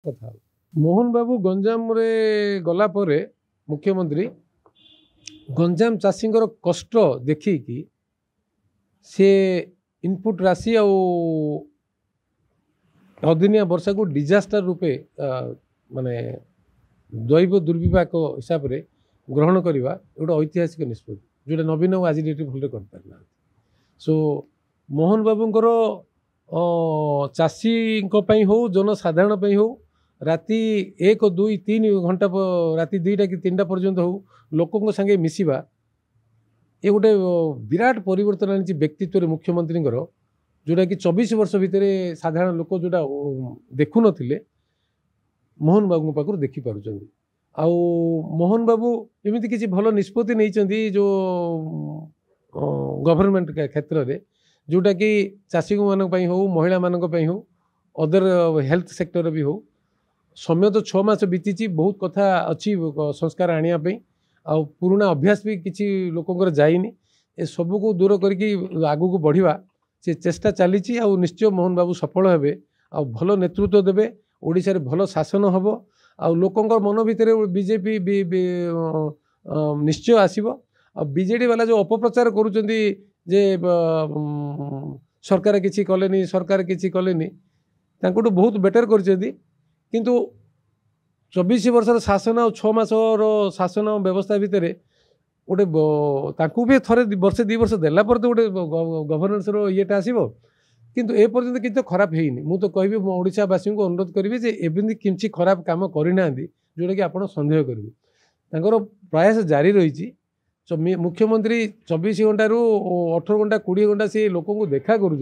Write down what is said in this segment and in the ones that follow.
କଥା मोहन बाबू गंजाम रे गला परे मुख्यमंत्री गंजाम चाषी कष्ट देखिकी से इनपुट राशि आ अदिनिया वर्षा को डिजास्टर रूपे माने दैव दुर्विपाक हिसाब से ग्रहण करवा गोटे ऐतिहासिक निष्पत्ति जोटा नवीन आज डेट भल कर पार सो मोहन बाबूंकर चाषी हो जनसाधारण हो राति 1 2 3 घंटा राति 2टा कि 3टा पर्यंत हो लोकों संगे मिसिबा ये गोटे विराट परिवर्तन आनी व्यक्तित्व मुख्यमंत्री जोटा कि 24 वर्ष भितर साधारण लोक जोटा देखु नथिले मोहन बाबू पाखर देखि पारुचंदी आउ मोहन बाबू एमती किसी भल निष्पत्ति नहीं जो गवर्नमेंट क्षेत्र में जोटा कि चाषी मानक हो महिला मानक हो अदर हेल्थ सेक्टर भी हो समय तो 6 मास बीती बहुत कथा अच्छी संस्कार आने आ पुराना अभ्यास भी किसी लोकंर जाइनी ए सबू को दूर करके आगू को बढ़िया से चेष्टा चली निश्चय मोहन बाबू सफल हेबे आ भल नेतृत्व देवे ओडिशा रे भल शासन हम आ लोकंर मन भितर बीजेपी निश्चय आसीबो आ बीजेडी वाला जो अपप्रचार करूचंदी जे सरकार किछि कलेनी सरकार किछि कलेनी तांकुटू बहुत बेटर करचंदी किंतु 24 वर्षर शासन और 6 मास शासन व्यवस्था भितर गोटे ताकू भी थरे वर्षे 2 वर्ष देला पर तो गोटे गवर्नेंस येटा आसीबो किंतु ए पर्यंत किंतु खराब हेइनी मु तो कहबी मो ओडिशावासी को अनुरोध करी जे एबिंदी किछि खराब काम करिना जोटा कि आपण संदेह करिवे तांकर प्रयास जारी रही मुख्यमंत्री 24 घंटा रु 18 घंटा 20 घंटा से लोक देखा करुँच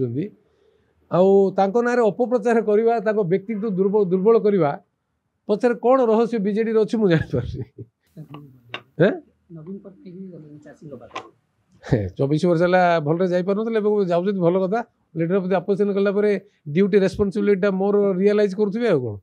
ना अपप्रचार करवा व्यक्तित्व दुर्बल करवा पचर कौन रहस्य बीजेडी अच्छी मुझे जापारी 24 वर्ष है भल जापर जाऊँ भल कथा लीडर प्रति अपोजिशन कलापर ड्यूटी रेस्पॉन्सिबिलिटी मोर रियलाइज करुवे कौन